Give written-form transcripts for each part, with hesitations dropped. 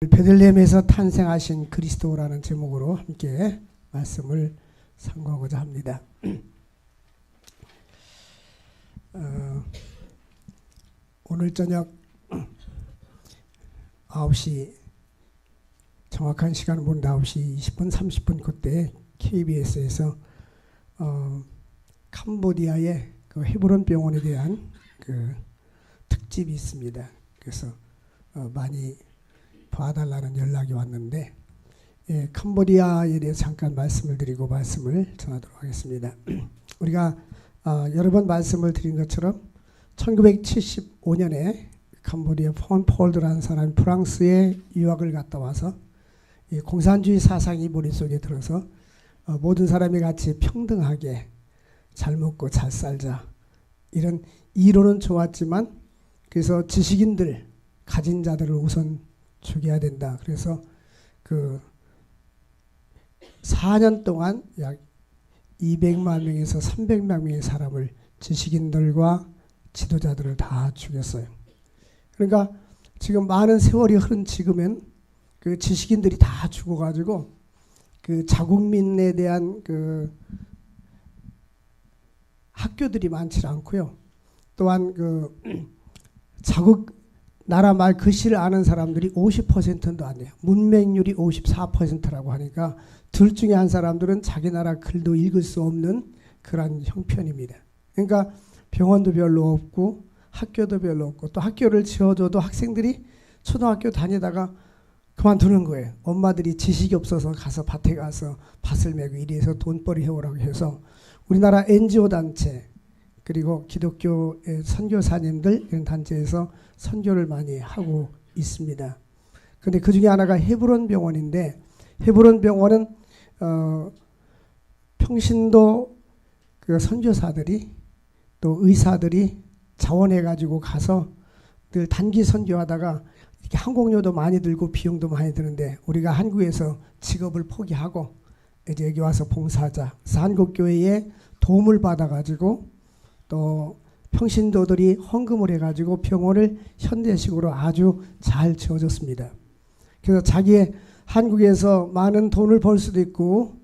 베들레헴에서 탄생하신 그리스도라는 제목으로 함께 말씀을 상고하고자 합니다. 오늘 저녁 9시 정확한 시간은 모른다. 9시 20분 30분 그때 KBS에서 캄보디아의 그 헤브론 병원에 대한 그 특집이 있습니다. 그래서 많이 봐달라는 연락이 왔는데 캄보디아에 대해서 잠깐 말씀을 드리고 말씀을 전하도록 하겠습니다. 우리가 여러 번 말씀을 드린 것처럼 1975년에 캄보디아 폰폴드라는 사람이 프랑스에 유학을 갔다 와서 이 공산주의 사상이 머릿속에 들어서 모든 사람이 같이 평등하게 잘 먹고 잘 살자, 이런 이론은 좋았지만 그래서 지식인들, 가진 자들을 우선 죽여야 된다. 그래서 그 4년 동안 약 200만 명에서 300만 명의 사람을, 지식인들과 지도자들을 다 죽였어요. 그러니까 지금 많은 세월이 흐른 지금은 그 지식인들이 다 죽어가지고 그 자국민에 대한 그 학교들이 많지 않고요. 또한 그 자국 나라 말 글씨를 아는 사람들이 50%도 안 돼요. 문맹률이 54%라고 하니까 둘 중에 한 사람들은 자기 나라 글도 읽을 수 없는 그런 형편입니다. 그러니까 병원도 별로 없고 학교도 별로 없고, 또 학교를 지어줘도 학생들이 초등학교 다니다가 그만두는 거예요. 엄마들이 지식이 없어서 가서 밭에 가서 밭을 메고 이리해서 돈벌이 해오라고 해서 우리나라 NGO 단체 그리고 기독교의 선교사님들 이런 단체에서 선교를 많이 하고 있습니다. 그런데 그 중에 하나가 헤브론 병원인데, 헤브론 병원은 평신도 그 선교사들이 또 의사들이 자원해가지고 가서 늘 단기 선교하다가 이렇게 항공료도 많이 들고 비용도 많이 드는데 우리가 한국에서 직업을 포기하고 이제 여기 와서 봉사하자. 그래서 한국교회에 도움을 받아가지고 또 평신도들이 헌금을 해가지고 병원을 현대식으로 아주 잘 지어줬습니다. 그래서 자기의 한국에서 많은 돈을 벌 수도 있고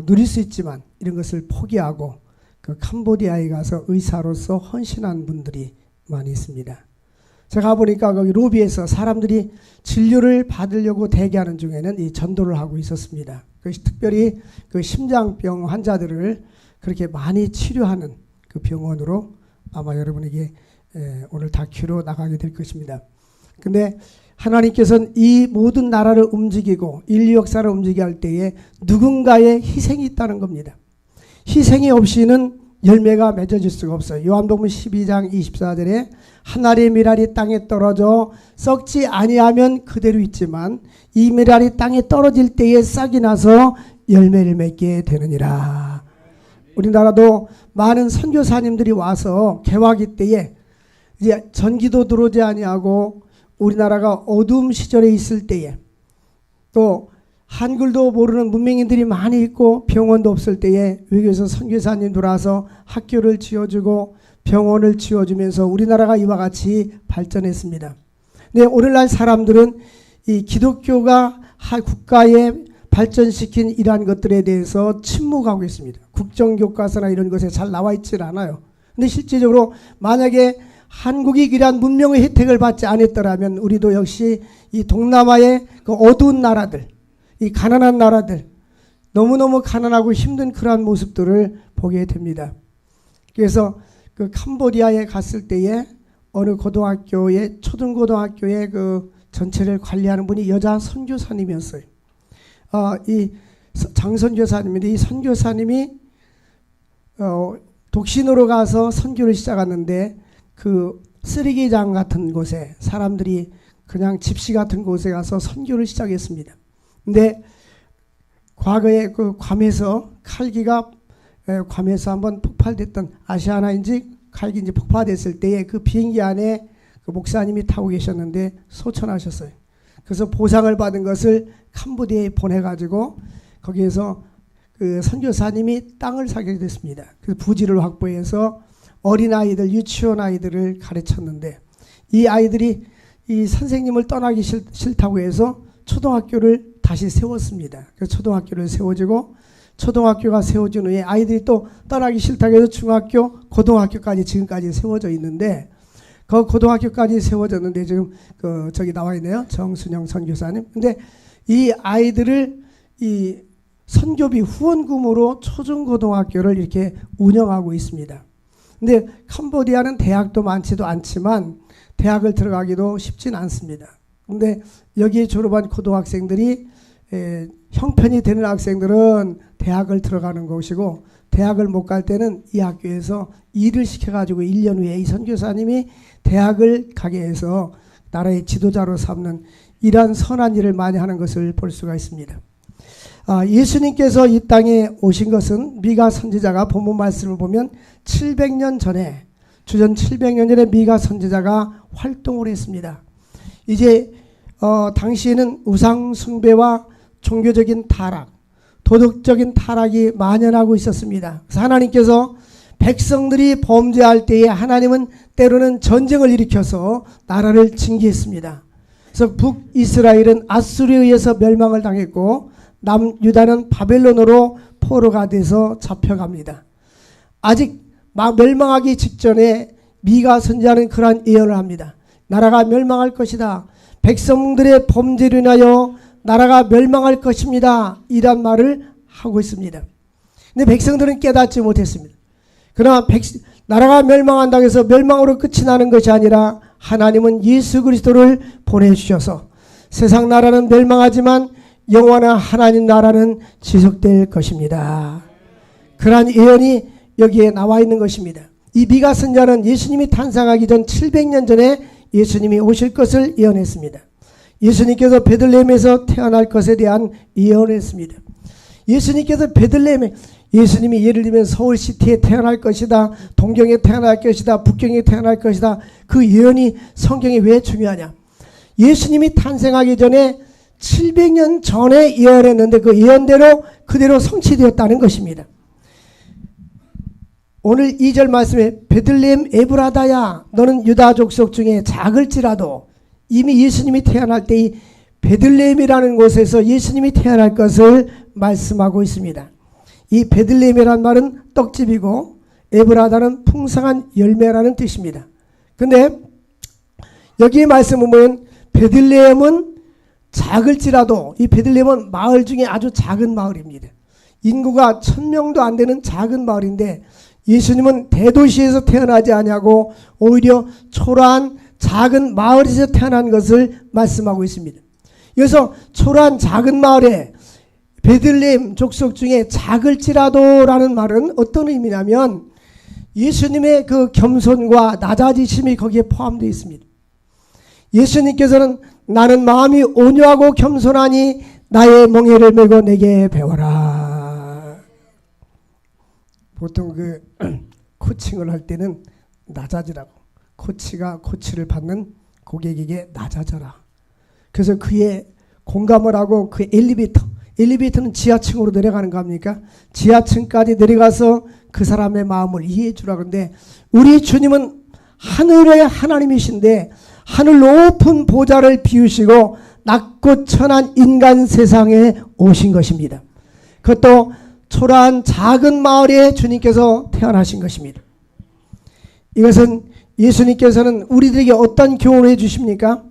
누릴 수 있지만 이런 것을 포기하고 그 캄보디아에 가서 의사로서 헌신한 분들이 많이 있습니다. 제가 가보니까 거기 로비에서 사람들이 진료를 받으려고 대기하는 중에는 이 전도를 하고 있었습니다. 특별히 그 심장병 환자들을 그렇게 많이 치료하는 그 병원으로 아마 여러분에게 오늘 다큐로 나가게 될 것입니다. 근데 하나님께서는 이 모든 나라를 움직이고 인류 역사를 움직이게 할 때에 누군가의 희생이 있다는 겁니다. 희생이 없이는 열매가 맺어질 수가 없어요. 요한복음 12장 24절에 하늘의 미랄이 땅에 떨어져 썩지 아니하면 그대로 있지만 이 미랄이 땅에 떨어질 때에 싹이 나서 열매를 맺게 되느니라. 우리나라도 많은 선교사님들이 와서 개화기 때에 이제 전기도 들어오지 아니하고 우리나라가 어두움 시절에 있을 때에 또 한글도 모르는 문맹인들이 많이 있고 병원도 없을 때에 외교에서 선교사님들 와서 학교를 지어주고 병원을 지어주면서 우리나라가 이와 같이 발전했습니다. 근데 오늘날 사람들은 이 기독교가 국가에 발전시킨 이러한 것들에 대해서 침묵하고 있습니다. 국정교과서나 이런 것에 잘 나와 있질 않아요. 근데 실제적으로 만약에 한국이 이러한 문명의 혜택을 받지 않았더라면 우리도 역시 이 동남아의 그 어두운 나라들, 이 가난한 나라들, 너무너무 가난하고 힘든 그러한 모습들을 보게 됩니다. 그래서 그 캄보디아에 갔을 때에 어느 고등학교에, 초등고등학교의 그 전체를 관리하는 분이 여자 선교사님이었어요. 이 장선교사님인데 이 선교사님이 독신으로 가서 선교를 시작하는데 그 쓰레기장 같은 곳에 사람들이 그냥 집시 같은 곳에 가서 선교를 시작했습니다. 근데 과거에 그 괌에서 칼기가 괌에서 한번 폭발됐던 아시아나인지 칼기인지 폭파됐을 때에 그 비행기 안에 그 목사님이 타고 계셨는데 소천하셨어요. 그래서 보상을 받은 것을 캄보디아에 보내가지고 거기에서 그 선교사님이 땅을 사게 됐습니다. 그래서 부지를 확보해서 어린아이들, 유치원 아이들을 가르쳤는데 이 아이들이 이 선생님을 떠나기 싫다고 해서 초등학교를 다시 세웠습니다. 그래서 초등학교를 세워지고 초등학교가 세워진 후에 아이들이 또 떠나기 싫다고 해서 중학교, 고등학교까지 지금까지 세워져 있는데 그 고등학교까지 세워졌는데 지금 저기 나와 있네요. 정순영 선교사님. 근데 이 아이들을 이 선교비 후원금으로 초중고등학교를 이렇게 운영하고 있습니다. 근데 캄보디아는 대학도 많지도 않지만 대학을 들어가기도 쉽진 않습니다. 근데 여기에 졸업한 고등학생들이 형편이 되는 학생들은 대학을 들어가는 것이고 대학을 못 갈 때는 이 학교에서 일을 시켜가지고 1년 후에 이 선교사님이 대학을 가게 해서 나라의 지도자로 삼는 이러한 선한 일을 많이 하는 것을 볼 수가 있습니다. 예수님께서 이 땅에 오신 것은 미가 선지자가 본문 말씀을 보면 700년 전에 주전 700년 전에 미가 선지자가 활동을 했습니다. 이제 당시에는 우상 숭배와 종교적인 타락, 도덕적인 타락이 만연하고 있었습니다. 그래서 하나님께서 백성들이 범죄할 때에 하나님은 때로는 전쟁을 일으켜서 나라를 징계했습니다. 그래서 북이스라엘은 아수르에 의해서 멸망을 당했고 남유다는 바벨론으로 포로가 돼서 잡혀갑니다. 아직 멸망하기 직전에 미가 선지자는 그러한 예언을 합니다. 나라가 멸망할 것이다. 백성들의 범죄로 인하여 나라가 멸망할 것입니다. 이란 말을 하고 있습니다. 근데 백성들은 깨닫지 못했습니다. 그러나 나라가 멸망한다고 해서 멸망으로 끝이 나는 것이 아니라 하나님은 예수 그리스도를 보내주셔서 세상 나라는 멸망하지만 영원한 하나님 나라는 지속될 것입니다. 그러한 예언이 여기에 나와 있는 것입니다. 이 미가 선지자는 예수님이 탄생하기 전 700년 전에 예수님이 오실 것을 예언했습니다. 예수님께서 베들레헴에서 태어날 것에 대한 예언을 했습니다. 예수님께서 베들레헴에 예수님이 예를 들면 서울시티에 태어날 것이다. 동경에 태어날 것이다. 북경에 태어날 것이다. 그 예언이 성경에 왜 중요하냐. 예수님이 탄생하기 전에 700년 전에 예언했는데 그 예언대로 그대로 성취되었다는 것입니다. 오늘 2절 말씀에 베들레헴 에브라다야 너는 유다 족속 중에 작을지라도 이미 예수님이 태어날 때 이 베들레헴이라는 곳에서 예수님이 태어날 것을 말씀하고 있습니다. 이 베들레헴이라는 말은 떡집이고 에브라다는 풍성한 열매라는 뜻입니다. 근데 여기 말씀을 보면 베들레헴은 작을지라도 이 베들레헴은 마을 중에 아주 작은 마을입니다. 인구가 1000명도 안 되는 작은 마을인데 예수님은 대도시에서 태어나지 아니하고 오히려 초라한 작은 마을에서 태어난 것을 말씀하고 있습니다. 그래서 초라한 작은 마을에 베들레헴 족속 중에 작을지라도 라는 말은 어떤 의미냐면 예수님의 그 겸손과 낮아지심이 거기에 포함되어 있습니다. 예수님께서는 나는 마음이 온유하고 겸손하니 나의 멍에를 메고 내게 배워라. 보통 그 코칭을 할 때는 낮아지라고. 코치가 코치를 받는 고객에게 낮아져라. 그래서 그의 공감을 하고 그 엘리베이터는 지하층으로 내려가는 거 아닙니까? 지하층까지 내려가서 그 사람의 마음을 이해해 주라. 그런데 우리 주님은 하늘의 하나님이신데 하늘 높은 보좌를 비우시고 낮고 천한 인간 세상에 오신 것입니다. 그것도 초라한 작은 마을에 주님께서 태어나신 것입니다. 이것은 예수님께서는 우리들에게 어떤 교훈을 해주십니까?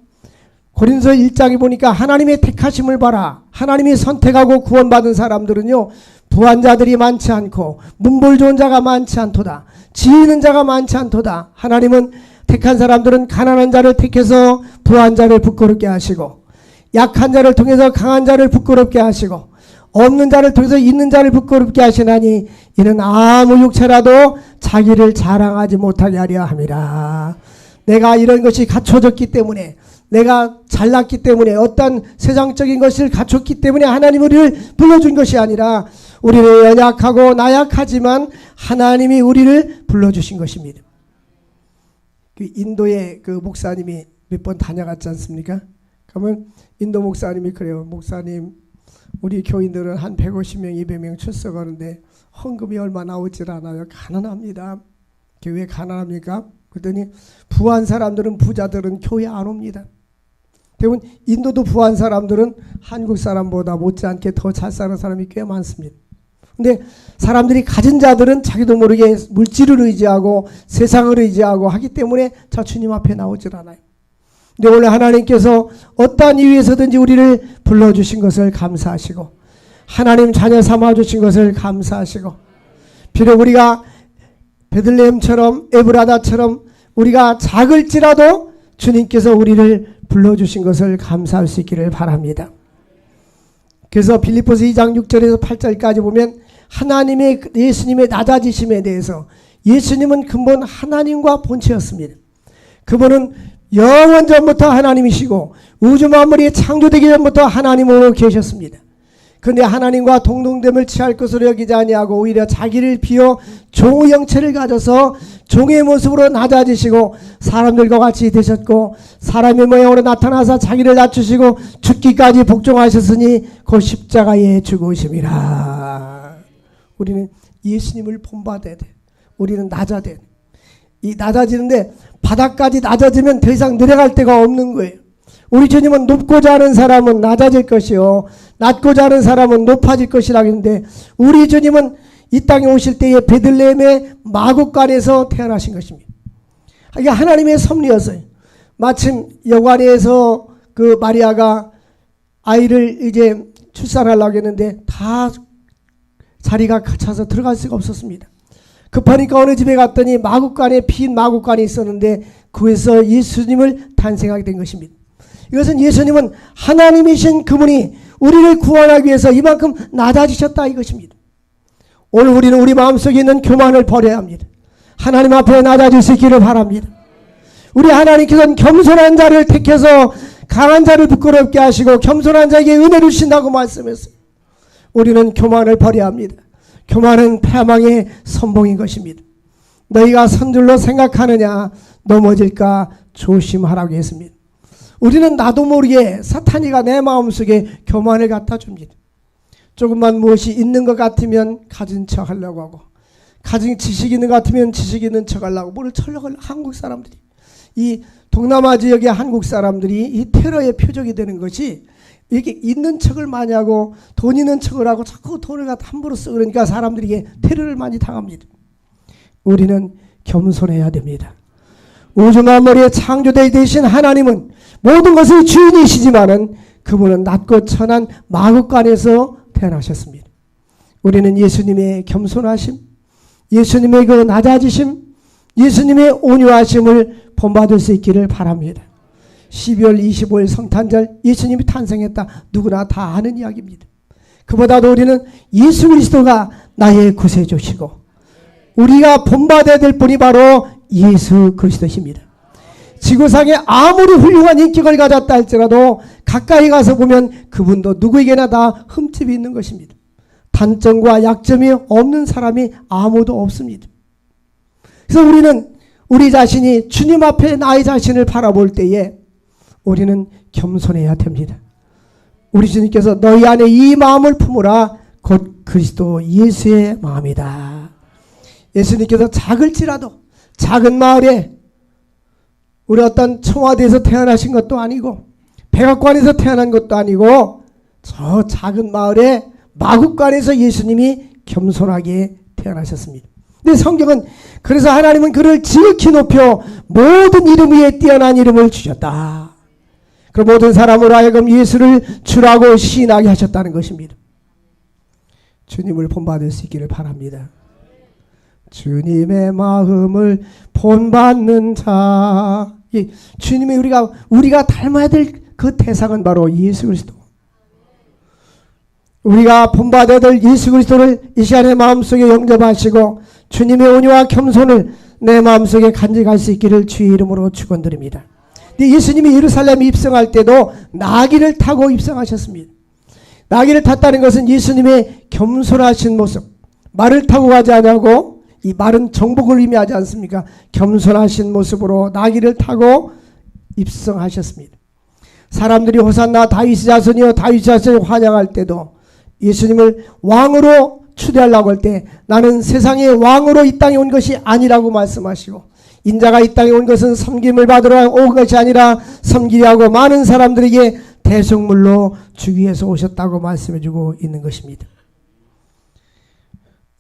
고린도서 1장에 보니까 하나님의 택하심을 봐라. 하나님이 선택하고 구원받은 사람들은요 부한 자들이 많지 않고 문벌 좋은 자가 많지 않도다. 지혜 있는 자가 많지 않도다. 하나님은 택한 사람들은 가난한 자를 택해서 부한 자를 부끄럽게 하시고 약한 자를 통해서 강한 자를 부끄럽게 하시고 없는 자를 통해서 있는 자를 부끄럽게 하시나니 이는 아무 육체라도 자기를 자랑하지 못하게 하려 함이라. 내가 이런 것이 갖춰졌기 때문에 내가 잘났기 때문에 어떤 세상적인 것을 갖췄기 때문에 하나님 우리를 불러준 것이 아니라 우리는 연약하고 나약하지만 하나님이 우리를 불러주신 것입니다. 그 인도에 그 목사님이 몇 번 다녀갔지 않습니까? 그러면 인도 목사님이 그래요. 목사님 우리 교인들은 한 150명 200명 출석하는데 헌금이 얼마 나오질 않아요. 가난합니다. 왜 가난합니까? 그랬더니 부한 사람들은 부자들은 교회 안 옵니다. 대부분 인도도 부한 사람들은 한국 사람보다 못지않게 더 잘 사는 사람이 꽤 많습니다. 근데 사람들이 가진 자들은 자기도 모르게 물질을 의지하고 세상을 의지하고 하기 때문에 저 주님 앞에 나오질 않아요. 근데 오늘 하나님께서 어떠한 이유에서든지 우리를 불러주신 것을 감사하시고 하나님 자녀 삼아주신 것을 감사하시고 비록 우리가 베들레헴처럼 에브라다처럼 우리가 작을지라도 주님께서 우리를 불러주신 것을 감사할 수 있기를 바랍니다. 그래서 빌립보서 2장 6절에서 8절까지 보면 하나님의 예수님의 낮아지심에 대해서 예수님은 근본 하나님과 본체였습니다. 그분은 영원 전부터 하나님이시고 우주 만물이 창조되기 전부터 하나님으로 계셨습니다. 그런데 하나님과 동등됨을 취할 것으로 여기지 아니하고 오히려 자기를 비워 종의 형체를 가져서 종의 모습으로 낮아지시고 사람들과 같이 되셨고 사람의 모양으로 나타나서 자기를 낮추시고 죽기까지 복종하셨으니 그 십자가에 죽으심이라. 우리는 예수님을 본받아야 돼. 우리는 낮아야 돼. 이 낮아지는데 바닥까지 낮아지면 더 이상 내려갈 데가 없는 거예요. 우리 주님은 높고자 하는 사람은 낮아질 것이요 낮고자 하는 사람은 높아질 것이라고 했는데 우리 주님은 이 땅에 오실 때에 베들레헴의 마구간에서 태어나신 것입니다. 이게 하나님의 섭리였어요. 마침 여관에서 그 마리아가 아이를 이제 출산하려고 했는데 다 자리가 차서 들어갈 수가 없었습니다. 급하니까 어느 집에 갔더니 마구간에 빈 마구간이 있었는데 그에서 예수님을 탄생하게 된 것입니다. 이것은 예수님은 하나님이신 그분이 우리를 구원하기 위해서 이만큼 낮아지셨다 이것입니다. 오늘 우리는 우리 마음속에 있는 교만을 버려야 합니다. 하나님 앞에 낮아질 수 있기를 바랍니다. 우리 하나님께서는 겸손한 자를 택해서 강한 자를 부끄럽게 하시고 겸손한 자에게 은혜를 주신다고 말씀했어요. 우리는 교만을 버려야 합니다. 교만은 패망의 선봉인 것입니다. 너희가 선줄로 생각하느냐 넘어질까 조심하라고 했습니다. 우리는 나도 모르게 사탄이가 내 마음속에 교만을 갖다 줍니다. 조금만 무엇이 있는 것 같으면 가진 척 하려고 하고 가진 지식이 있는 것 같으면 지식이 있는 척 하려고 뭐를 철려고 한국 사람들이 이 동남아 지역의 한국 사람들이 이 테러의 표적이 되는 것이 이렇게 있는 척을 많이 하고 돈 있는 척을 하고 자꾸 돈을 갖다 함부로 쓰고 그러니까 사람들이 테러를 많이 당합니다. 우리는 겸손해야 됩니다. 우주 만물의 창조대 되신 하나님은 모든 것의 주인이시지만은 그분은 낮고 천한 마구간에서 태어나셨습니다. 우리는 예수님의 겸손하심, 예수님의 그 낮아지심, 예수님의 온유하심을 본받을 수 있기를 바랍니다. 12월 25일 성탄절 예수님이 탄생했다. 누구나 다 아는 이야기입니다. 그보다도 우리는 예수 그리스도가 나의 구세주시고 우리가 본받아야 될 분이 바로 예수 그리스도십니다. 지구상에 아무리 훌륭한 인격을 가졌다 할지라도 가까이 가서 보면 그분도 누구에게나 다 흠집이 있는 것입니다. 단점과 약점이 없는 사람이 아무도 없습니다. 그래서 우리는 우리 자신이 주님 앞에 나의 자신을 바라볼 때에 우리는 겸손해야 됩니다. 우리 주님께서 너희 안에 이 마음을 품으라 곧 그리스도 예수의 마음이다. 예수님께서 작을지라도 작은 마을에 우리 어떤 청와대에서 태어나신 것도 아니고 백악관에서 태어난 것도 아니고 저 작은 마을에 마구간에서 예수님이 겸손하게 태어나셨습니다. 근데 성경은 그래서 하나님은 그를 지극히 높여 모든 이름 위에 뛰어난 이름을 주셨다. 그 모든 사람으로 하여금 예수를 주라고 시인하게 하셨다는 것입니다. 주님을 본받을 수 있기를 바랍니다. 주님의 마음을 본받는 자. 주님의 우리가 닮아야 될 그 대상은 바로 예수 그리스도. 우리가 본받아야 될 예수 그리스도를 이 시간에 마음속에 영접하시고 주님의 온유와 겸손을 내 마음속에 간직할 수 있기를 주의 이름으로 축원드립니다. 예수님이 예루살렘에 입성할 때도 나귀를 타고 입성하셨습니다. 나귀를 탔다는 것은 예수님의 겸손하신 모습, 말을 타고 가지 않냐고 이 말은 정복을 의미하지 않습니까? 겸손하신 모습으로 나귀를 타고 입성하셨습니다. 사람들이 호산나 다윗의 자손이여 다윗의 자손을 환영할 때도 예수님을 왕으로 추대하려고 할 때 나는 세상의 왕으로 이 땅에 온 것이 아니라고 말씀하시고 인자가 이 땅에 온 것은 섬김을 받으러 온 것이 아니라 섬기려 하고 많은 사람들에게 대속물로 주기 위해서 오셨다고 말씀해주고 있는 것입니다.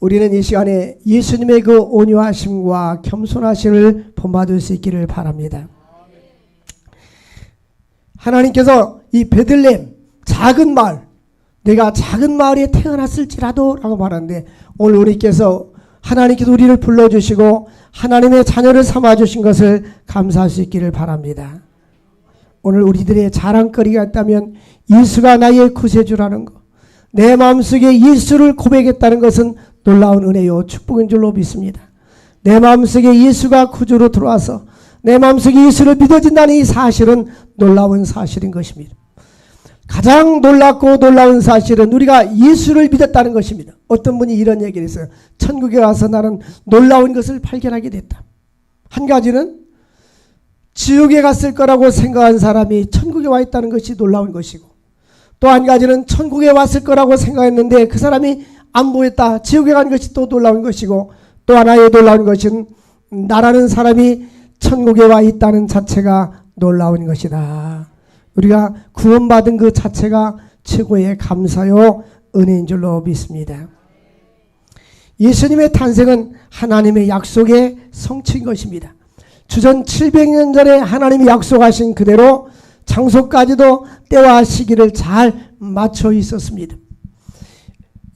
우리는 이 시간에 예수님의 그 온유하심과 겸손하심을 본받을 수 있기를 바랍니다. 하나님께서 이 베들레헴 작은 마을, 내가 작은 마을에 태어났을지라도 라고 말하는데, 오늘 우리께서 하나님께서 우리를 불러주시고 하나님의 자녀를 삼아주신 것을 감사할 수 있기를 바랍니다. 오늘 우리들의 자랑거리가 있다면 예수가 나의 구세주라는 것, 내 마음속에 예수를 고백했다는 것은 놀라운 은혜요 축복인 줄로 믿습니다. 내 마음속에 예수가 구주로 들어와서 내 마음속에 예수를 믿어진다는 이 사실은 놀라운 사실인 것입니다. 가장 놀랍고 놀라운 사실은 우리가 예수를 믿었다는 것입니다. 어떤 분이 이런 얘기를 했어요. 천국에 와서 나는 놀라운 것을 발견하게 됐다. 한 가지는 지옥에 갔을 거라고 생각한 사람이 천국에 와 있다는 것이 놀라운 것이고, 또 한 가지는 천국에 왔을 거라고 생각했는데 그 사람이 안 보였다. 지옥에 간 것이 또 놀라운 것이고, 또 하나의 놀라운 것은 나라는 사람이 천국에 와 있다는 자체가 놀라운 것이다. 우리가 구원받은 그 자체가 최고의 감사요 은혜인 줄로 믿습니다. 예수님의 탄생은 하나님의 약속의 성취인 것입니다. 주전 700년 전에 하나님이 약속하신 그대로 장소까지도 때와 시기를 잘 맞춰 있었습니다.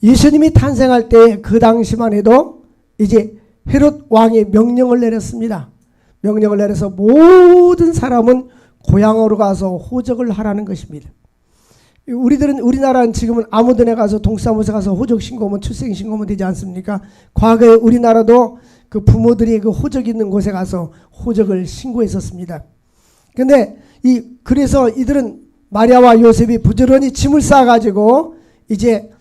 예수님이 탄생할 때 그 당시만 해도 이제 헤롯 왕이 명령을 내렸습니다. 명령을 내려서 모든 사람은 고향으로 가서 호적을 하라는 것입니다. 우리나라는 지금은 아무데나 가서 동사무소 가서 호적 신고하면 출생 신고하면 되지 않습니까? 과거에 우리나라도 그 부모들이 그 호적 있는 곳에 가서 호적을 신고했었습니다. 근데 그래서 이들은 마리아와 요셉이 부지런히 짐을 싸가지고 이제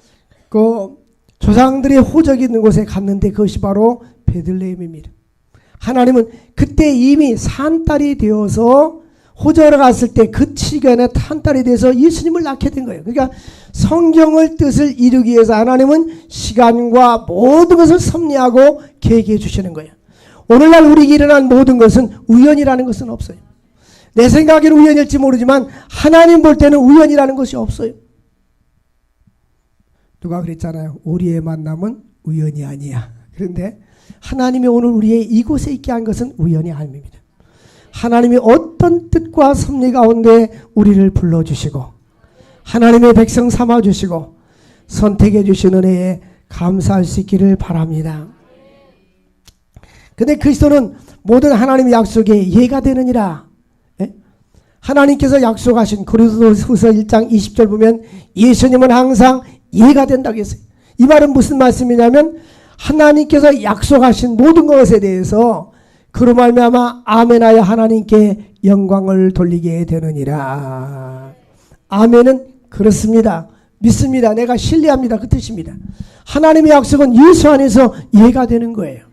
그 조상들의 호적이 있는 곳에 갔는데 그것이 바로 베들레헴입니다. 하나님은 그때 이미 산딸이 되어서 호적을 갔을 때 그 시간에 탄딸이 돼서 예수님을 낳게 된 거예요. 그러니까 성경을 뜻을 이루기 위해서 하나님은 시간과 모든 것을 섭리하고 계획해 주시는 거예요. 오늘날 우리에게 일어난 모든 것은 우연이라는 것은 없어요. 내 생각에는 우연일지 모르지만 하나님 볼 때는 우연이라는 것이 없어요. 누가 그랬잖아요. 우리의 만남은 우연이 아니야. 그런데 하나님이 오늘 우리의 이곳에 있게 한 것은 우연이 아닙니다. 하나님이 어떤 뜻과 섭리 가운데 우리를 불러주시고 하나님의 백성 삼아주시고 선택해 주신 은혜에 감사할 수 있기를 바랍니다. 근데 그리스도는 모든 하나님의 약속에 예가 되느니라. 하나님께서 약속하신 고린도후서 1장 20절 보면 예수님은 항상 예가 된다고 했어요. 이 말은 무슨 말씀이냐면 하나님께서 약속하신 모든 것에 대해서 그로 말미암아 아멘하여 하나님께 영광을 돌리게 되느니라. 아멘은 그렇습니다. 믿습니다. 내가 신뢰합니다. 그 뜻입니다. 하나님의 약속은 예수 안에서 예가 되는 거예요.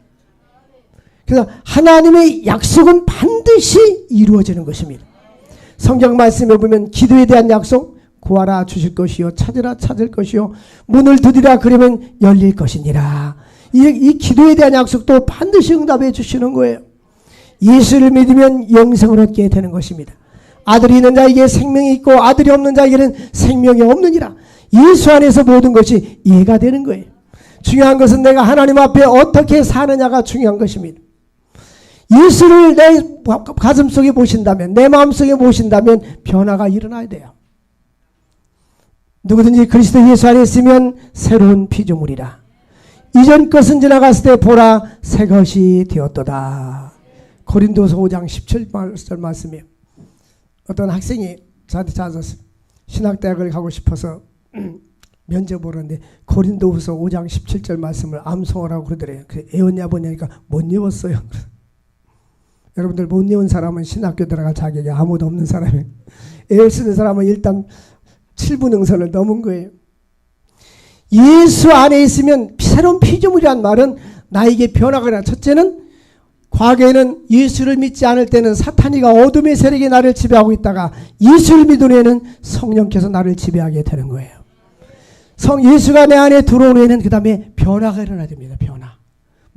그래서 하나님의 약속은 반드시 이루어지는 것입니다. 성경 말씀에 보면 기도에 대한 약속, 구하라 주실 것이요 찾으라 찾을 것이요 문을 두드리라 그러면 열릴 것이니라. 이 기도에 대한 약속도 반드시 응답해 주시는 거예요. 예수를 믿으면 영생을 얻게 되는 것입니다. 아들이 있는 자에게 생명이 있고 아들이 없는 자에게는 생명이 없느니라. 예수 안에서 모든 것이 이해가 되는 거예요. 중요한 것은 내가 하나님 앞에 어떻게 사느냐가 중요한 것입니다. 예수를 내 가슴속에 모신다면, 내 마음속에 모신다면 변화가 일어나야 돼요. 누구든지 그리스도 예수 안에 있으면 새로운 피조물이라. 이전 것은 지나갔을 때 보라 새 것이 되었도다. 고린도서 5장 17절 말씀이에요. 어떤 학생이 저한테 찾아서 신학대학을 가고 싶어서 면접 보는데 고린도후서 5장 17절 말씀을 암송하라고 그러더래요. 애웠냐 보냐니까 못 외웠어요. 여러분들 못 외운 사람은 신학교 들어갈 자격이 아무도 없는 사람이에요. 애를 쓰는 사람은 일단 7분 응선을 넘은 거예요. 예수 안에 있으면 새로운 피조물이란 말은 나에게 변화가 일어나. 첫째는 과거에는 예수를 믿지 않을 때는 사탄이가 어둠의 세력이 나를 지배하고 있다가 예수를 믿은 후에는 성령께서 나를 지배하게 되는 거예요. 예수가 내 안에 들어온 후에는 그 다음에 변화가 일어나야 됩니다. 변화.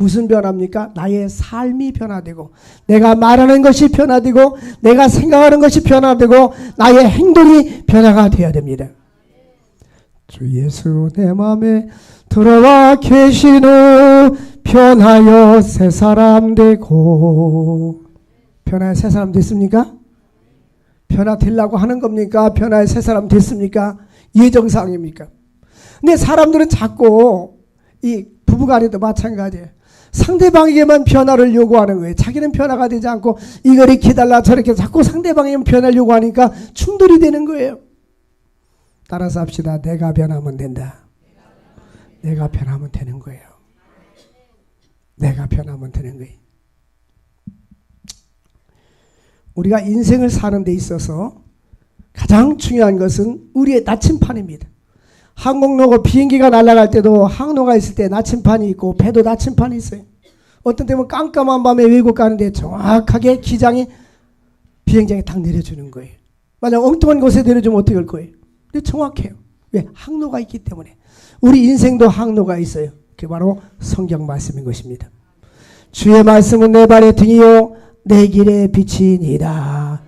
무슨 변화입니까? 나의 삶이 변화되고 내가 말하는 것이 변화되고 내가 생각하는 것이 변화되고 나의 행동이 변화가 되어야 됩니다. 주 예수 내 마음에 들어와 계신 후 변하여 새 사람 되고. 변화의 새 사람 됐습니까? 변화되려고 하는 겁니까? 변화의 새 사람 됐습니까? 예정사항입니까? 근데 사람들은 자꾸 이 부부간에도 마찬가지예요. 상대방에게만 변화를 요구하는 거예요. 자기는 변화가 되지 않고 이걸 이렇게 해달라 저렇게 자꾸 상대방에게만 변화를 요구하니까 충돌이 되는 거예요. 따라서 합시다. 내가 변하면 된다. 내가 변하면 되는 거예요. 내가 변하면 되는 거예요. 우리가 인생을 사는 데 있어서 가장 중요한 것은 우리의 나침판입니다. 항공로고 비행기가 날아갈 때도 항로가 있을 때 나침판이 있고 배도 나침판이 있어요. 어떤 때는 깜깜한 밤에 외국 가는데 정확하게 기장이 비행장에 딱 내려주는 거예요. 만약 엉뚱한 곳에 내려주면 어떻게 할 거예요? 근데 정확해요. 왜? 항로가 있기 때문에. 우리 인생도 항로가 있어요. 그게 바로 성경 말씀인 것입니다. 주의 말씀은 내 발의 등이요 내 길의 빛이니이다.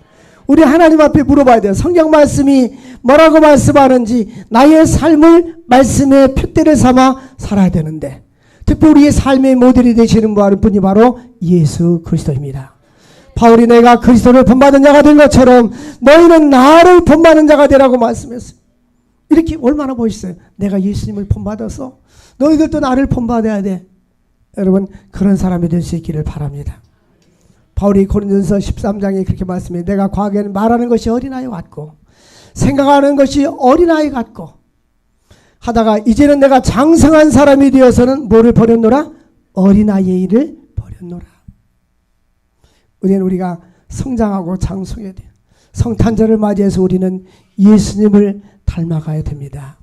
우리 하나님 앞에 물어봐야 돼요. 성경 말씀이 뭐라고 말씀하는지 나의 삶을 말씀의 표대를 삼아 살아야 되는데 특별히 우리의 삶의 모델이 되시는 분이 바로 예수 그리스도입니다. 바울이 내가 그리스도를 본받은 자가 된 것처럼 너희는 나를 본받는 자가 되라고 말씀했어요. 이렇게 얼마나 멋있어요. 내가 예수님을 본받아서 너희들도 나를 본받아야 돼. 여러분 그런 사람이 될 수 있기를 바랍니다. 바울이 고린도전서 13장에 그렇게 말씀해요. 내가 과거에는 말하는 것이 어린아이 같고 생각하는 것이 어린아이 같고 하다가 이제는 내가 장성한 사람이 되어서는 뭐를 버렸노라? 어린아이의 일을 버렸노라. 우리가 성장하고 장성해야 돼요. 성탄절을 맞이해서 우리는 예수님을 닮아가야 됩니다.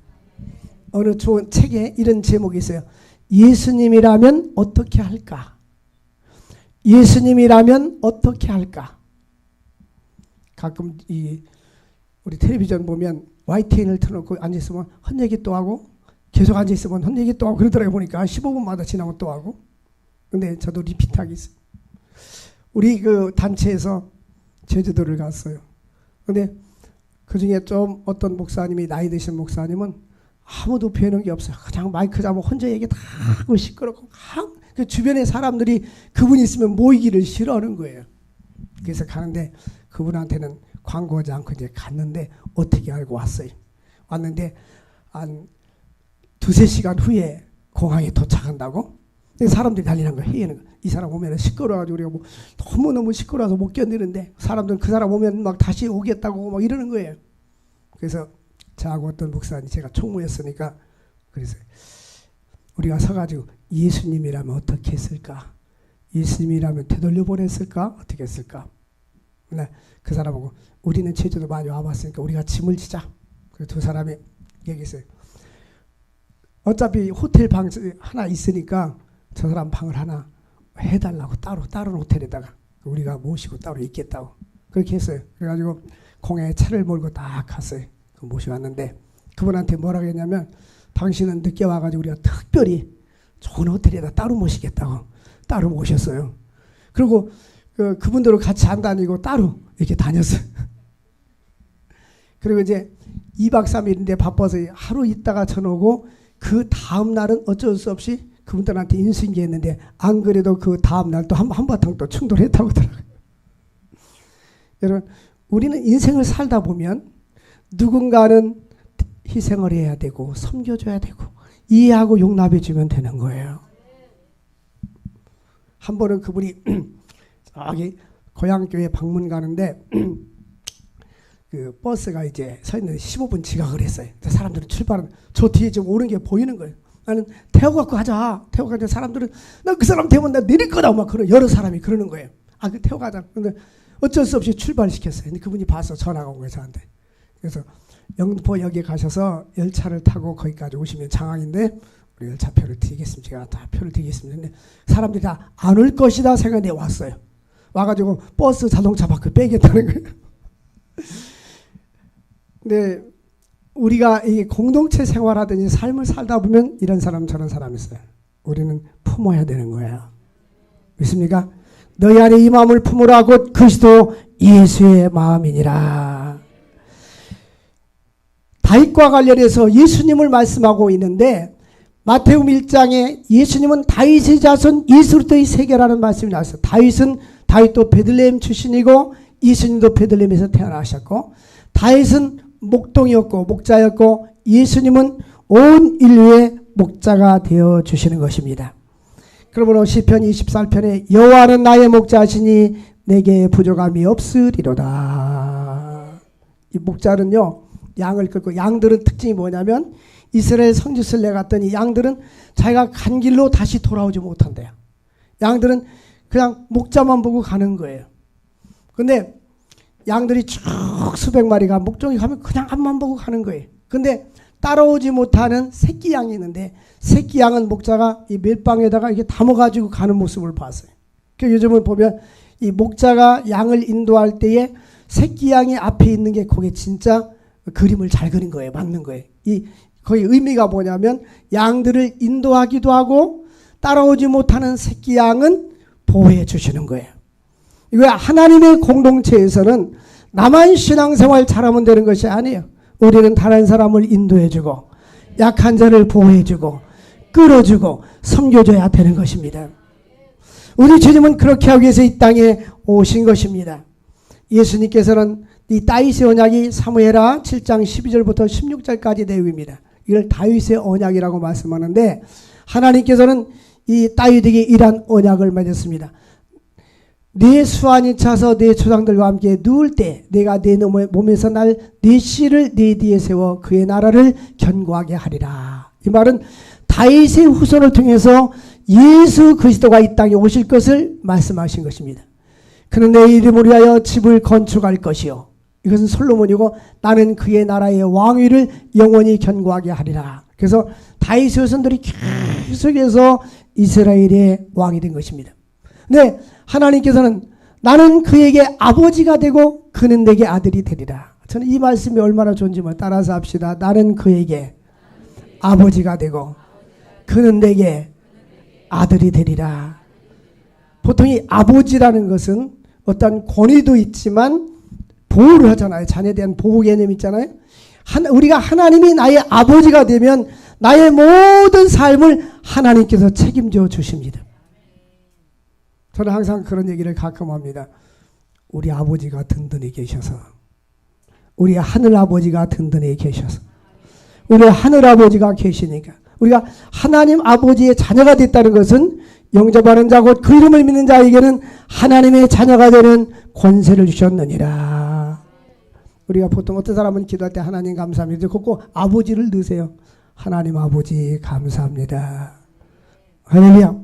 어느 좋은 책에 이런 제목이 있어요. 예수님이라면 어떻게 할까? 예수님이라면 어떻게 할까? 가끔 우리 텔레비전 보면 YTN을 틀어놓고 앉아있으면 헛얘기 또 하고 계속 앉아있으면 헛얘기 또 하고 그러더라고요. 보니까 15분마다 지나면 또 하고. 근데 저도 리피트하기 있어요. 우리 그 단체에서 제주도를 갔어요. 근데 그 중에 좀 어떤 목사님이 나이 드신 목사님은 아무도 배우는 게 없어요. 그냥 마이크 잡고 혼자 얘기 다 하고 시끄럽고 그 주변에 사람들이 그분이 있으면 모이기를 싫어하는 거예요. 그래서 가는데 그분한테는 광고하지 않고 이제 갔는데 어떻게 알고 왔어요. 왔는데 한 2-3시간 후에 공항에 도착한다고? 사람들이 달리는 거예요. 회의는 거예요. 이 사람 오면 시끄러워가지고 우리가 뭐 너무너무 시끄러워서 못 견디는데 사람들은 그 사람 오면 막 다시 오겠다고 막 이러는 거예요. 그래서 저하고 어떤 목사님 제가 총무였으니까 그래서 우리가 서가지고 예수님이라면 어떻게 했을까? 예수님이라면 되돌려 보냈을까? 어떻게 했을까? 네, 그 사람하고 우리는 제주도 많이 와봤으니까 우리가 짐을 지자. 그 두 사람이 얘기했어요. 어차피 호텔 방 하나 있으니까 저 사람 방을 하나 해달라고 다른 호텔에다가 우리가 모시고 따로 있겠다고 그렇게 했어요. 그래가지고 공항에 차를 몰고 딱 갔어요. 모시고 왔는데 그분한테 뭐라고 했냐면 당신은 늦게 와가지고 우리가 특별히 좋은 호텔에다 따로 모시겠다고 따로 모셨어요. 그리고 그분들을 같이 안 다니고 따로 이렇게 다녔어요. 그리고 이제 2박 3일인데 바빠서 하루 있다가 전오고 그 다음 날은 어쩔 수 없이 그분들한테 인수인계했는데 안 그래도 그 다음 날 또 한바탕 또 충돌했다고 하더라고요. 여러분 우리는 인생을 살다 보면 누군가는 희생을 해야 되고 섬겨줘야 되고 이해하고 용납해 주면 되는 거예요. 한 번은 그분이 저기 고향교회 방문 가는데 그 버스가 이제 서 있는데 15분 지각을 했어요. 사람들은 출발은 저 뒤에 지금 오는 게 보이는 거예요. 나는 태워 갖고 가자. 태워 가자. 사람들은 나 그 사람 태우면 나 내릴 거다 막 그런 여러 사람이 그러는 거예요. 아, 그 태워 가자. 근데 어쩔 수 없이 출발시켰어요. 근데 그분이 봐서 전화가 온 거예요, 저한테. 그래서 영등포역에 가셔서 열차를 타고 거기까지 오시면 장항인데 우리 열차표를 드리겠습니다. 제가 다 표를 드리겠습니다. 근데 사람들이 다 안 올 것이다 생각에 왔어요. 와가지고 버스 자동차 밖을 빼겠다는 거예요. 근데 우리가 이 공동체 생활하든지 삶을 살다 보면 이런 사람 저런 사람 있어요. 우리는 품어야 되는 거예요. 믿습니까? 너희 안에 이 마음을 품으라 곧 그리스도 예수의 마음이니라. 다윗과 관련해서 예수님을 말씀하고 있는데 마태복음 1장에 예수님은 다윗의 자손 예수로부터의 세계라는 말씀이 나왔어요. 다윗도 베들레헴 출신이고 예수님도 베들레헴에서 태어나셨고, 다윗은 목동이었고 목자였고 예수님은 온 인류의 목자가 되어 주시는 것입니다. 그러므로 시편 24편에 여호와는 나의 목자시니 내게 부족함이 없으리로다. 이 목자는요, 양을 끌고, 양들은 특징이 뭐냐면 이스라엘 성지순례 갔더니 양들은 자기가 간 길로 다시 돌아오지 못한대요. 양들은 그냥 목자만 보고 가는 거예요. 근데 양들이 쭉 수백 마리가 목종이 가면 그냥 앞만 보고 가는 거예요. 근데 따라오지 못하는 새끼 양이 있는데 새끼 양은 목자가 이 멜빵에다가 이렇게 담아가지고 가는 모습을 봤어요. 그 요즘은 보면 이 목자가 양을 인도할 때에 새끼 양이 앞에 있는 게 그게 진짜 그림을 잘 그린 거예요. 맞는 거예요. 거의 의미가 뭐냐면 양들을 인도하기도 하고 따라오지 못하는 새끼 양은 보호해 주시는 거예요. 이거 하나님의 공동체에서는 나만 신앙생활 잘하면 되는 것이 아니에요. 우리는 다른 사람을 인도해주고 약한 자를 보호해주고 끌어주고 섬겨줘야 되는 것입니다. 우리 주님은 그렇게 하기 위해서 이 땅에 오신 것입니다. 예수님께서는 이 다윗의 언약이 사무엘하 7장 12절부터 16절까지 내용입니다. 이걸 다윗의 언약이라고 말씀하는데 하나님께서는 이 다윗에게 이러한 언약을 맺었습니다. 네 수완이 차서 네 조상들과 함께 누울 때 내가 네 몸에서 날 네 씨를 네 뒤에 세워 그의 나라를 견고하게 하리라. 이 말은 다윗의 후손을 통해서 예수 그리스도가 이 땅에 오실 것을 말씀하신 것입니다. 그는 내 이름을 위하여 집을 건축할 것이요. 이것은 솔로몬이고 나는 그의 나라의 왕위를 영원히 견고하게 하리라. 그래서 다윗의 후손들이 계속해서 이스라엘의 왕이 된 것입니다. 근데 하나님께서는 나는 그에게 아버지가 되고 그는 내게 아들이 되리라. 저는 이 말씀이 얼마나 좋은지 따라서 합시다. 나는 그에게 아버지가 되고 그는 내게 아들이 되리라. 보통 이 아버지라는 것은 어떤 권위도 있지만 보호를 하잖아요. 자녀에 대한 보호 개념 있잖아요. 우리가 하나님이 나의 아버지가 되면 나의 모든 삶을 하나님께서 책임져 주십니다. 저는 항상 그런 얘기를 가끔 합니다. 우리 아버지가 든든히 계셔서, 우리 하늘 아버지가 든든히 계셔서, 우리 하늘 아버지가 계시니까 우리가 하나님 아버지의 자녀가 됐다는 것은 영접하는 자 곧 그 이름을 믿는 자에게는 하나님의 자녀가 되는 권세를 주셨느니라. 우리가 보통 어떤 사람은 기도할 때 하나님 감사합니다. 꼭 아버지를 넣으세요. 하나님 아버지 감사합니다. 할렐루야.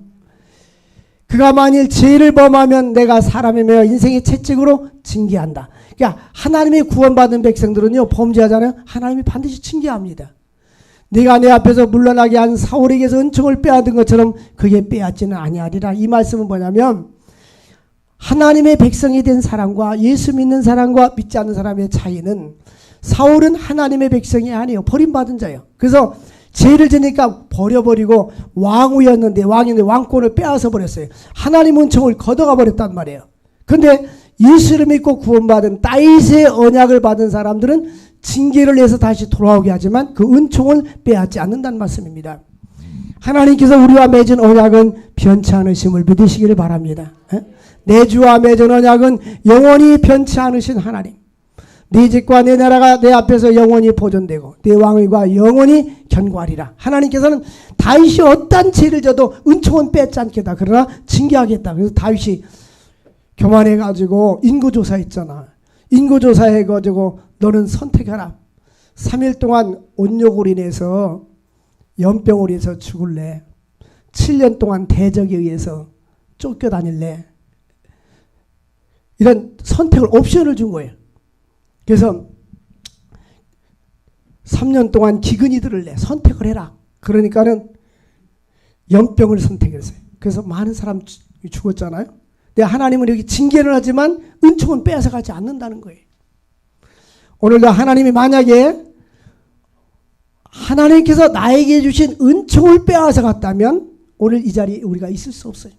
그가 만일 죄를 범하면 내가 사람이며 인생의 채찍으로 징계한다. 그러니까 하나님의 구원받은 백성들은요, 범죄하잖아요. 하나님이 반드시 징계합니다. 네가 내 앞에서 물러나게 한 사울에게서 은총을 빼앗은 것처럼 그게 빼앗지는 아니하리라. 이 말씀은 뭐냐면 하나님의 백성이 된 사람과 예수 믿는 사람과 믿지 않는 사람의 차이는 사울은 하나님의 백성이 아니에요. 버림받은 자예요. 그래서 죄를 지니까 버려버리고 왕후였는데 왕권을 빼앗아 버렸어요. 하나님 은총을 걷어가 버렸단 말이에요. 근데 예수를 믿고 구원받은 다윗의 언약을 받은 사람들은 징계를 내서 다시 돌아오게 하지만 그 은총을 빼앗지 않는다는 말씀입니다. 하나님께서 우리와 맺은 언약은 변치 않으심을 믿으시기를 바랍니다. 내 주와 맺은 언약은 영원히 변치 않으신 하나님. 네 집과 내 나라가 내 앞에서 영원히 보존되고 내 왕위가 영원히 견고하리라. 하나님께서는 다윗이 어떤 죄를 져도 은총은 뺏지 않겠다. 그러나 징계하겠다. 그래서 다윗이 교만해가지고 인구조사했잖아. 인구조사해가지고 너는 선택하라. 3일 동안 온욕으로 인해서 연병으로 인해서 죽을래? 7년 동안 대적에 의해서 쫓겨다닐래? 이런 선택을 옵션을 준 거예요. 그래서 3년 동안 기근이 들을래? 선택을 해라. 그러니까는 연병을 선택했어요. 그래서 많은 사람이 죽었잖아요. 근데 하나님은 여기 징계를 하지만 은총은 빼앗아가지 않는다는 거예요. 오늘도 하나님이 만약에 하나님께서 나에게 주신 은총을 빼앗아갔다면 오늘 이 자리에 우리가 있을 수 없어요.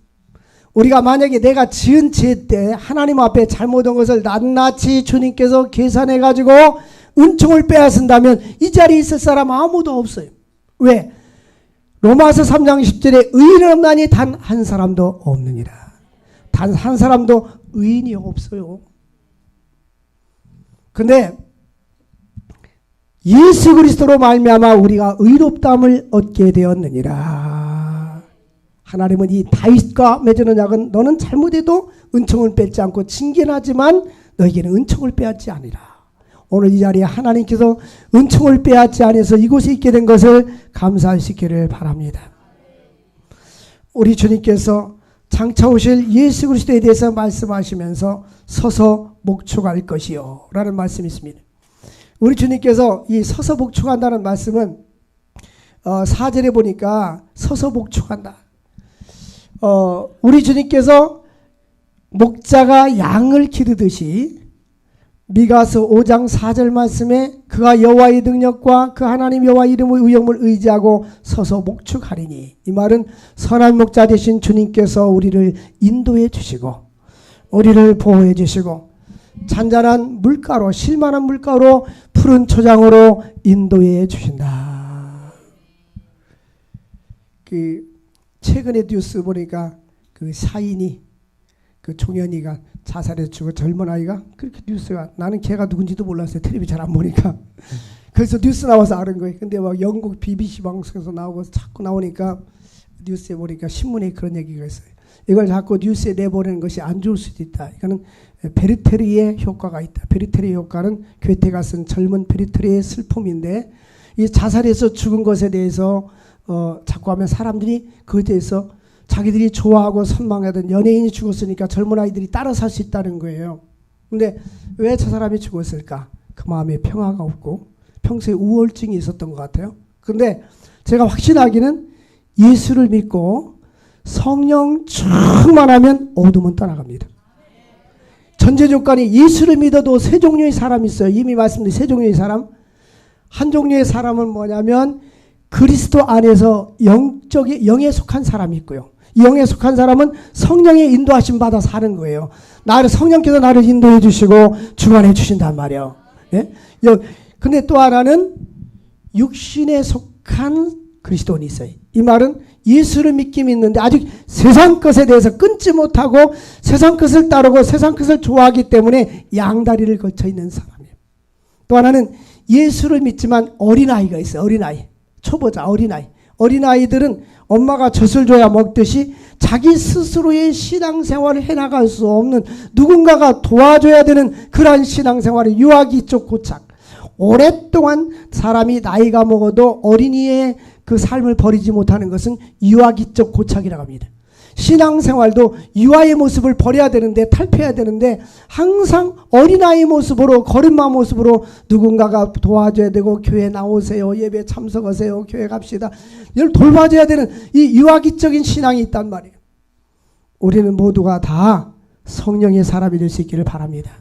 우리가 만약에 내가 지은 죄 때 하나님 앞에 잘못한 것을 낱낱이 주님께서 계산해가지고 은총을 빼앗은다면 이 자리에 있을 사람 아무도 없어요. 왜? 로마서 3장 10절에 의인은 없나니 단 한 사람도 없느니라. 단 한 사람도 의인이 없어요. 근데 예수 그리스도로 말미암아 우리가 의롭다함을 얻게 되었느니라. 하나님은 이 다윗과 맺은 언약은 너는 잘못해도 은총을 뺏지 않고 징계하지만 너에게는 은총을 빼앗지 아니라. 오늘 이 자리에 하나님께서 은총을 빼앗지 않아서 이곳에 있게 된 것을 감사하시기를 바랍니다. 우리 주님께서 장차 오실 예수 그리스도에 대해서 말씀하시면서 서서 목축할 것이요 라는 말씀이 있습니다. 우리 주님께서 이 서서 목축한다는 말씀은 4절에 보니까 서서 목축한다. 우리 주님께서 목자가 양을 기르듯이 미가서 5장 4절 말씀에 그가 여호와의 능력과 그 하나님 여호와 이름의 의형을 의지하고 서서 목축하리니, 이 말은 선한 목자 되신 주님께서 우리를 인도해 주시고 우리를 보호해 주시고 잔잔한 물가로, 실만한 물가로, 푸른 초장으로 인도해 주신다. 그 최근에 뉴스 보니까 그 사인이, 그 종현이가 자살해 죽어, 젊은 아이가, 그렇게 뉴스가, 나는 걔가 누군지도 몰랐어요. 텔레비 잘 안 보니까. 그래서 뉴스 나와서 아는 거예요. 근데 막 영국 BBC 방송에서 나오고 자꾸 나오니까 뉴스에 보니까 신문에 그런 얘기가 있어요. 이걸 자꾸 뉴스에 내보내는 것이 안 좋을 수도 있다. 이거는 베르테리의 효과가 있다. 베르테리 효과는 괴테가 쓴 젊은 베르테리의 슬픔인데, 이 자살해서 죽은 것에 대해서 자꾸 하면 사람들이 그것에 대해서 자기들이 좋아하고 선망하던 연예인이 죽었으니까 젊은 아이들이 따라 살 수 있다는 거예요. 근데 왜 저 사람이 죽었을까? 그 마음에 평화가 없고 평소에 우울증이 있었던 것 같아요. 근데 제가 확신하기는 예수를 믿고 성령 충만하면 어둠은 떠나갑니다. 전제 조건이 예수를 믿어도 세 종류의 사람이 있어요. 이미 말씀드린 세 종류의 사람. 한 종류의 사람은 뭐냐면 그리스도 안에서 영에 속한 사람이 있고요. 이 영에 속한 사람은 성령의 인도하심 받아 사는 거예요. 성령께서 나를 인도해 주시고 주관해 주신단 말이에요. 예? 근데 또 하나는 육신에 속한 그리스도인이 있어요. 이 말은 예수를 믿긴 있는데 아직 세상 것에 대해서 끊지 못하고 세상 것을 따르고 세상 것을 좋아하기 때문에 양다리를 거쳐 있는 사람이에요. 또 하나는 예수를 믿지만 어린아이가 있어요. 어린아이. 초보자, 어린아이. 어린아이들은 엄마가 젖을 줘야 먹듯이 자기 스스로의 신앙생활을 해나갈 수 없는, 누군가가 도와줘야 되는 그러한 신앙생활의 유아기적 고착. 오랫동안 사람이 나이가 먹어도 어린이의 그 삶을 버리지 못하는 것은 유아기적 고착이라고 합니다. 신앙생활도 유아의 모습을 버려야 되는데, 탈피해야 되는데 항상 어린아이 모습으로, 거린마 모습으로 누군가가 도와줘야 되고, 교회 나오세요, 예배 참석하세요, 교회 갑시다, 이걸 돌봐줘야 되는 이 유아기적인 신앙이 있단 말이에요. 우리는 모두가 다 성령의 사람이 될 수 있기를 바랍니다.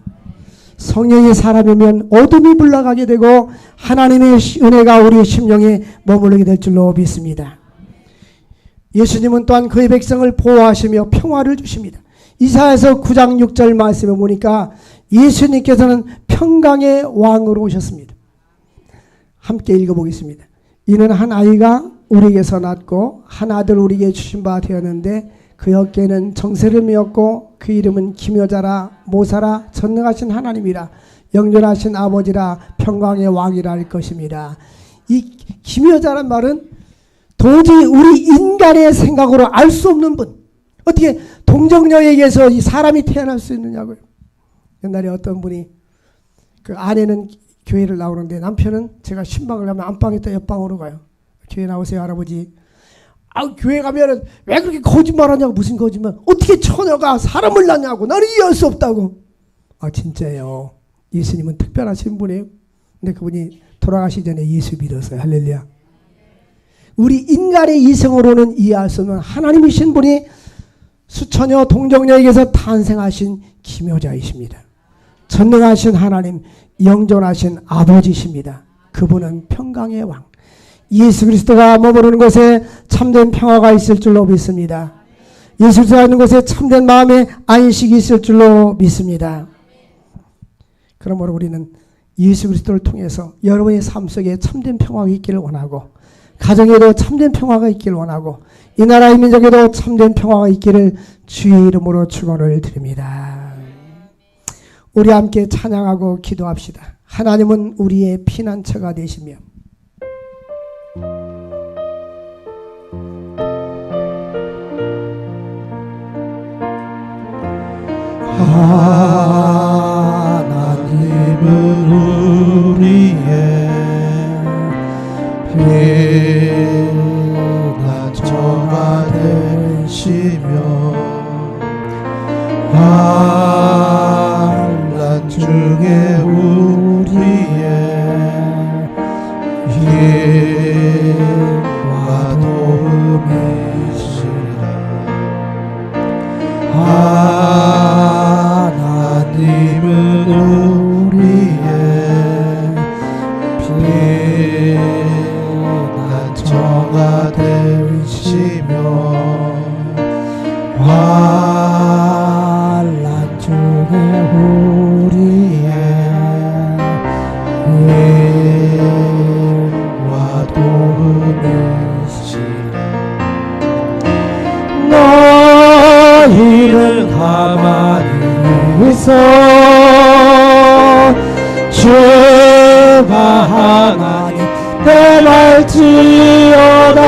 성령의 사람이면 어둠이 물러가게 되고 하나님의 은혜가 우리의 심령에 머무르게 될 줄로 믿습니다. 예수님은 또한 그의 백성을 보호하시며 평화를 주십니다. 이사야서 9장 6절 말씀에 보니까 예수님께서는 평강의 왕으로 오셨습니다. 함께 읽어보겠습니다. 이는 한 아이가 우리에게서 낳고 한 아들 우리에게 주신 바 되었는데 그 어깨에는 정세를 메었고 그 이름은 기묘자라 모사라 전능하신 하나님이라 영존하신 아버지라 평강의 왕이라 할 것입니다. 이 기묘자란 말은 도저히 우리 인간의 생각으로 알 수 없는 분. 어떻게 동정녀에게서 이 사람이 태어날 수 있느냐고요. 옛날에 어떤 분이, 그 아내는 교회를 나오는데 남편은 제가 신방을 하면 안방에 있다 옆방으로 가요. 교회 나오세요 할아버지. 교회 가면은 왜 그렇게 거짓말하냐고. 무슨 거짓말. 어떻게 처녀가 사람을 낳냐고. 나는 이해할 수 없다고. 진짜예요. 예수님은 특별하신 분이에요. 근데 그분이 돌아가시 전에 예수 믿었어요. 할렐루야. 우리 인간의 이성으로는 이해할 수 없는 하나님이신 분이 수처녀 동정녀에게서 탄생하신 기묘자이십니다. 전능하신 하나님, 영존하신 아버지십니다. 그분은 평강의 왕. 예수 그리스도가 머무르는 곳에 참된 평화가 있을 줄로 믿습니다. 예수 그리스도가 있는 곳에 참된 마음의 안식이 있을 줄로 믿습니다. 그러므로 우리는 예수 그리스도를 통해서 여러분의 삶 속에 참된 평화가 있기를 원하고, 가정에도 참된 평화가 있기를 원하고, 이 나라의 민족에도 참된 평화가 있기를 주의 이름으로 축원을 드립니다. 우리 함께 찬양하고 기도합시다. 하나님은 우리의 피난처가 되시며 하나님은 우리의 피난처가 되시며 환난 중에 우리의 힘과 도움이시라. 하나님은 우리의 피난처가 되시며 환난 중에 우리의 힘과 도움이시라. 너희는 가만히 있어 주가 하나님 대날지어다.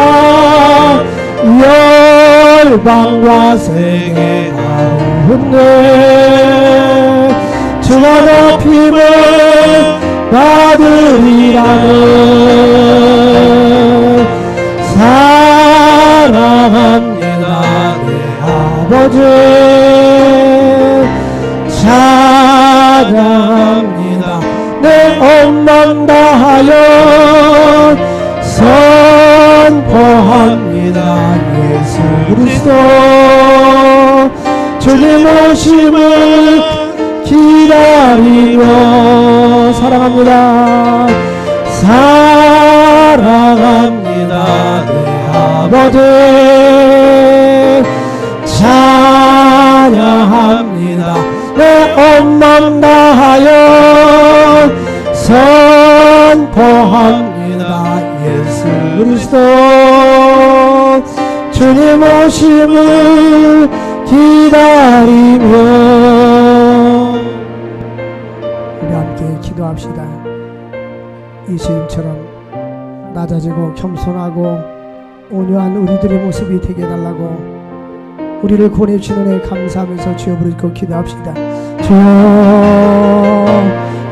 열방과 세계 가운데 주가 높임을 받으리라는 사랑합니다 내 아버지. 찬양합니다 내 온맘 다하여 선포합니다 예수 그리스도. 주님 오심을 기다리며 사랑합니다. 사랑합니다 내 아버지. 찬양합니다 내 온맘 다하여 선포합니다 예수 그리스도. 주님 오심을 기다리며. 우리 함께 기도합시다. 예수님처럼 낮아지고 겸손하고 온유한 우리들의 모습이 되게 해달라고 우리를 구원해 주시는 은혜에 감사하면서 주여 부르짖고 기도합시다. 주여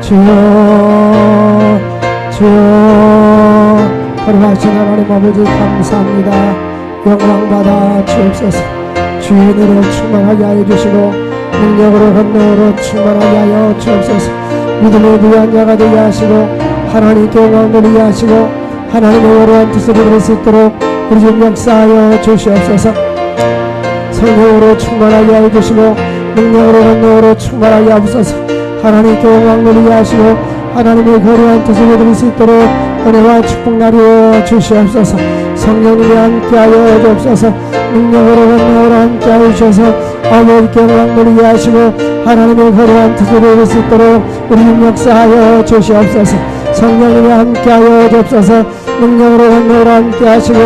주여 주여. 거룩하신 하나님 아버지 감사합니다. 영광받아 주옵소서. 주의 은혜로 충만하게 하여 주시고 능력으로 권능으로 충만하게 하여 주옵소서. 믿음의 부유한 자가 되게 하시고 하나님께 영광 돌리게 하시고 하나님의 여러한 뜻을 이룰 수 있도록 우리 중 역사하여 주시옵소서. 성령으로 충만하게 하여 주시고 능력으로 권능으로 충만하게 하옵소서. 하나님께 영광 돌리게 하시고 하나님의 거룩한 뜻을 이룰 수 있도록 은혜와 축복 나누어 주시옵소서. 성령님이 함께하여 주옵소서. 능력으로 권능으로 함께하여 주셔서 아버지께 영광 돌리게 하시고 하나님의 거룩한 뜻을 이룰 수 있도록 우리 중 역사하여 주시옵소서. 성령님이 함께하여 주옵소서. 능력으로 권능으로 함께하시고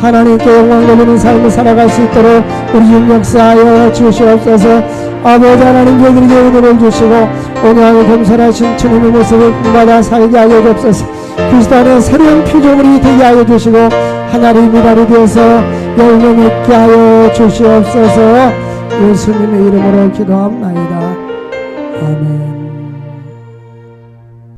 하나님께 영광 돌리는 삶을 살아갈 수 있도록 우리 중 역사하여 주시옵소서. 아버지 하나님 저희들에게 은혜를 주시고 온유하고 겸손하신 주님의 모습을 본받아 살게 하여 주옵소서. 그리스도 안에 새로운 피조물이 되게 하여 주시고 하나님의 미랄이 되어서 영영 있게 하여 주시옵소서. 예수님의 이름으로 기도합나이다. 아멘.